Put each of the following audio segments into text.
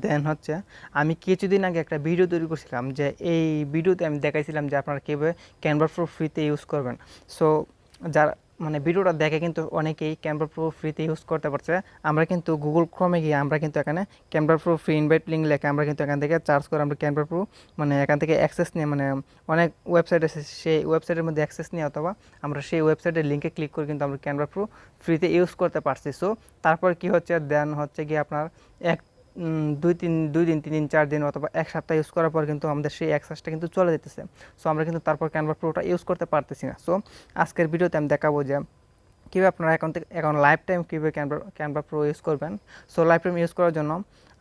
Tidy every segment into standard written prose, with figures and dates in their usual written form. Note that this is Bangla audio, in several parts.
দেন হচ্ছে আমি কিছুদিন আগে একটা ভিডিও তৈরি করছিলাম, যে এই ভিডিওতে আমি দেখাইছিলাম যে আপনারা কীভাবে ক্যানভা প্রো ফ্রিতে ইউজ করবেন। সো যারা মানে ভিডিওটা দেখে কিন্তু অনেকেই ক্যানভা প্রো ফ্রিতে ইউজ করতে পারছে। আমরা কিন্তু গুগল ক্রমে গিয়ে আমরা কিন্তু এখানে Canva pro free invite link লেখে আমরা কিন্তু এখান থেকে চার্জ করে আমরা ক্যানভা প্রো মানে এখান থেকে অ্যাক্সেস নিয়ে, মানে অনেক ওয়েবসাইট আছে সেই ওয়েবসাইটের মধ্যে অ্যাক্সেস নিয়ে, অথবা আমরা সেই ওয়েবসাইটের লিঙ্কে ক্লিক করে কিন্তু আমরা ক্যানভা প্রো ফ্রিতে ইউজ করতে পারছি। সো তারপর কি হচ্ছে, দেন হচ্ছে গিয়ে আপনার এক 2 দিন 3 দিন 4 দিন অথবা এক সপ্তাহ ইউজ করার পর কিন্তু আমাদের সেই অ্যাক্সেসটা কিন্তু চলে যেতেছে। সো আমরা কিন্তু তারপর ক্যানভা প্রোটা ইউজ করতে পারতেছি না। সো আজকের ভিডিওতে আমি দেখাবো যে কীভাবে আপনারা এখন লাইফ টাইম কীভাবে ক্যানভা প্রো ইউজ করবেন। সো লাইফ টাইম ইউজ করার জন্য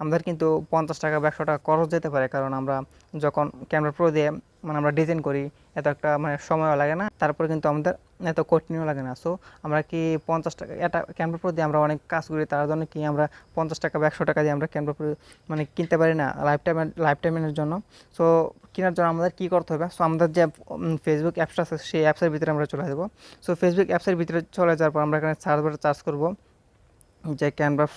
আমাদের কিন্তু 50 টাকা বা 100 টাকা খরচ যেতে পারে, কারণ আমরা যখন ক্যানভা প্রো দিয়ে মানে আমরা ডিজাইন করি এত একটা মানে সময়ও লাগে না, তারপরে কিন্তু আমাদের এত কঠিনও লাগে না। সো আমরা কি 50 টাকা এটা ক্যানভা প্রো দিয়ে আমরা অনেক কাজ করি, তার জন্য কি আমরা 50 টাকা বা 100 টাকা দিয়ে আমরা ক্যানভা প্রো মানে কিনতে পারি না লাইফ টাইমের জন্য। সো কেনার জন্য আমাদের কী করতে হবে, সো আমাদের যে ফেসবুক অ্যাপসটা আছে সেই অ্যাপসের ভিতরে আমরা চলে যাবো। সো ফেসবুক অ্যাপসের ভিতরে চলে যাওয়ার পর আমরা এখানে সার্চ বারে সার্চ করবো যে ক্যানভা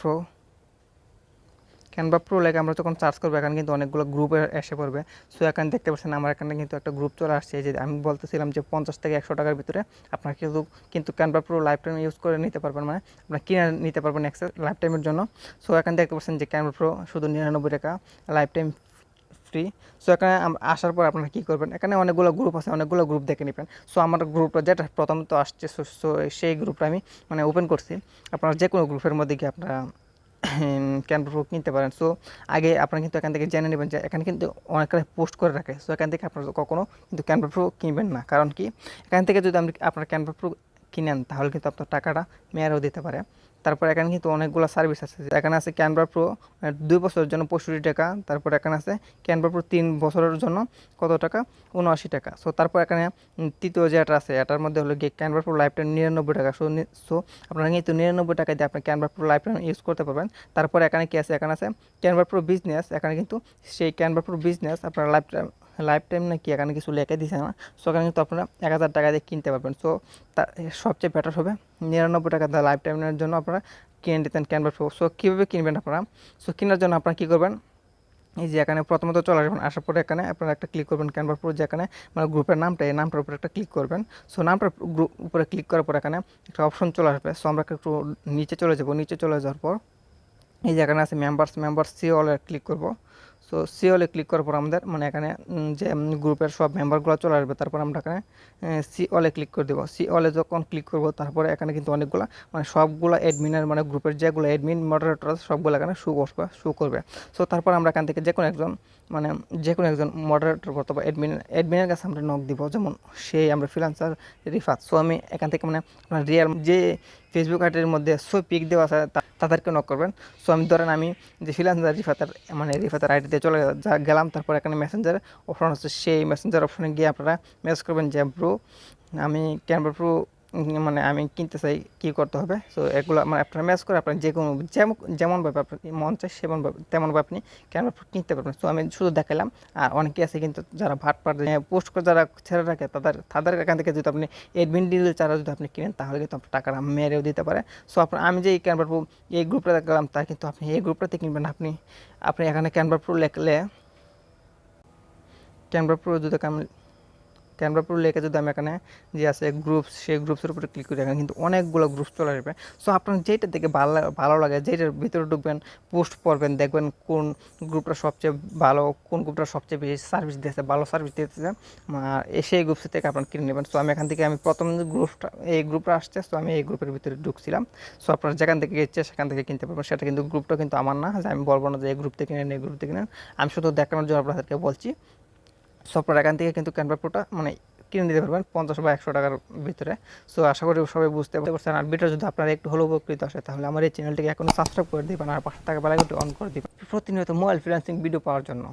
প্রো লেগে আমরা যখন সার্চ করবো এখানে কিন্তু অনেকগুলো গ্রুপ এসে পড়বে। সো এখানে দেখতে পাচ্ছেন আমার এখানে কিন্তু একটা গ্রুপ চলে আসছে, যে আমি বলতেছিলাম যে 50 থেকে 100 টাকার ভিতরে আপনার কিন্তু Canva pro life time use করে নিতে পারবেন, মানে আপনার কিনে নিতে পারবেন অ্যাক্সেস লাইফ টাইমের জন্য। সো এখানে দেখতে পাচ্ছেন যে ক্যানভা প্রো শুধু 99 টাকা লাইফ টাইম ফ্রি। সো এখানে আসার পর আপনারা কী করবেন, এখানে অনেকগুলো গ্রুপ আছে, অনেকগুলো গ্রুপ দেখে নেবেন। সো আমার গ্রুপটা যেটা প্রথমত আসছে, সো সেই গ্রুপটা আমি মানে ওপেন করছি। আপনারা যে কোনো গ্রুপের মধ্যে গিয়ে আপনারা ক্যানভা প্রো কিনতে পারেন। সো আগে আপনারা কিন্তু এখান থেকে জেনে নেবেন যে এখানে কিন্তু অনেকটা পোস্ট করে রাখে। সো এখান থেকে আপনারা কখনও কিন্তু ক্যানভা প্রো কিনবেন না, কারণ কি এখান থেকে যদি আপনার ক্যানভা প্রো কিনেন তাহলে কিন্তু আপনার টাকাটা মেয়ারও দিতে পারে। তারপর এখানে কিন্তু অনেকগুলো সার্ভিস আছে, এখানে আছে ক্যানভা প্রো 2 বছরের জন্য 65 টাকা। তারপর এখানে আছে ক্যানভা প্রো 3 বছরের জন্য কত টাকা, 79 টাকা। সো তারপর এখানে তৃতীয় যেটা আছে এটার মধ্যে হলো গিয়ে ক্যানভা প্রো লাইফ টাইম 99 টাকা। সো আপনারা কিন্তু 99 টাকা দিয়ে আপনি Canva pro life time use করতে পারবেন। তারপর এখানে কি আছে, এখানে আছে ক্যানভা প্রো বিজনেস। এখানে কিন্তু সেই ক্যানভা প্রো বিজনেস আপনার লাইফ টাইম নাকি এখানে কিছু লেখা দিছে না। সো এখানে কিন্তু আপনারা 1000 টাকা দিয়ে কিনতে পারবেন। সো সবচেয়ে বেটার হবে 99 টাকা দিয়ে লাইফ টাইমের জন্য আপনারা কিনে নিতেন ক্যানভা প্রো। সো কীভাবে কিনবেন আপনারা, সো কেনার জন্য আপনারা কী করবেন, এই যে এখানে প্রথমত চলে আসবেন, আসার পরে এখানে আপনারা একটা ক্লিক করবেন ক্যানভা প্রো, যেখানে মানে গ্রুপের নামটা এই নামটার উপরে একটা ক্লিক করবেন। সো নামটার উপরে ক্লিক করার পর এখানে একটা অপশন চলে আসবে। সো আমরা একটু নিচে চলে যাব, নিচে চলে যাওয়ার পর এই যে এখানে আছে মেম্বার্স সি অলে ক্লিক করব। সো সি অলে ক্লিক করার পর আমাদের মানে এখানে যে গ্রুপের সব মেম্বারগুলো চলে আসবে। তারপর আমরা এখানে সি অলে ক্লিক করে দেবো। সি অলে যখন ক্লিক করব তারপরে এখানে কিন্তু অনেকগুলো মানে সবগুলো অ্যাডমিনের মানে গ্রুপের যেগুলো অ্যাডমিন মডারেটর আছে সবগুলো এখানে শো করবে। সো তারপর আমরা এখান থেকে যে কোনো একজন মডারেটর অথবা অ্যাডমিনের কাছে আমরা নক দিব, যেমন সেই আমরা ফ্রিল্যান্সার রিফাত। সো আমি এখান থেকে মানে আপনার রিয়াল যে ফেসবুক আইডির মধ্যে পিক দেওয়া আছে তাদেরকে নক করবেন। সো আমি ধরেন আমি যে ফ্রিল্যান্সার রিফাতের আইডিতে চলে গেলাম। তারপর এখানে মেসেঞ্জার অপশন আছে, সেই মেসেঞ্জার অপশনে গিয়ে আপনারা মেসেজ করবেন যে ব্রো আমি ক্যানভা প্রো মানে আমি কিনতে চাই, কী করতে হবে। সো এগুলো মানে আপনারা ম্যাচ করে আপনার যে কোনো যেমনভাবে আপনার মন চায় তেমনভাবে আপনি ক্যানভা প্রো কিনতে পারবেন। সো আমি শুধু দেখালাম। আর অনেকে আছে কিন্তু যারা ভাটপাট পোস্ট করে যারা ছেড়ে রাখে তাদের এখান থেকে যদি আপনি অ্যাডমিন ডিল ছাড়া যদি আপনি কিনেন তাহলে কিন্তু আপনার টাকাটা মেরেও দিতে পারে। সো আমি যে ক্যানভা প্রো এই গ্রুপটা দেখলাম তা কিন্তু আপনি এই গ্রুপটাতে কিনবেন। আপনি এখানে ক্যানভা প্রো লেখলে ক্যানভা প্রো লেখে যদি আমি এখানে যে আছে গ্রুপস সেই গ্রুপসের উপরে ক্লিক করি, এখানে কিন্তু অনেকগুলো গ্রুপস চলে আসবে। সো আপনার যেটা থেকে ভালো লাগে, যেটার ভিতরে ঢুকবেন পোস্ট করবেন, দেখবেন কোন গ্রুপটা সবচেয়ে ভালো, কোন গ্রুপটা সবচেয়ে বেশি সার্ভিস দিয়েছে, ভালো সার্ভিস দিতেছে, সেই গ্রুপস থেকে আপনার কিনে নেবেন। সো আমি এখান থেকে প্রথম এই গ্রুপটা আসছে, সো আমি এই গ্রুপের ভিতরে ঢুকছিলাম। সো আপনার যেখান থেকে ইচ্ছে সেখান থেকে কিনতে পারবেন। সেটা কিন্তু গ্রুপটা কিন্তু আমার না, যে আমি বলবো না যে এই গ্রুপ থেকে কিনেন এই গ্রুপ থেকে কিনেন, আমি শুধু দেখানোর জন্য আপনাদেরকে বলছি। সো আপনারা এখান থেকে কিন্তু ক্যানভা প্রোটা মানে কিনে নিতে পারবেন 50 বা 100 টাকার ভিতরে। সো আশা করি সবাই বুঝতে পারছেন। আর ভিডিও যদি আপনারা একটু হলেও উপকৃত আসে তাহলে আমার এই চ্যানেলটিকে এখনও সাবস্ক্রাইব করে দিবেন আর পাশে থাকা বেল আইকনটি অন করে দিবেন প্রতিনিয়ত মোবাইল ফ্রিল্যান্সিং ভিডিও পাওয়ার জন্য।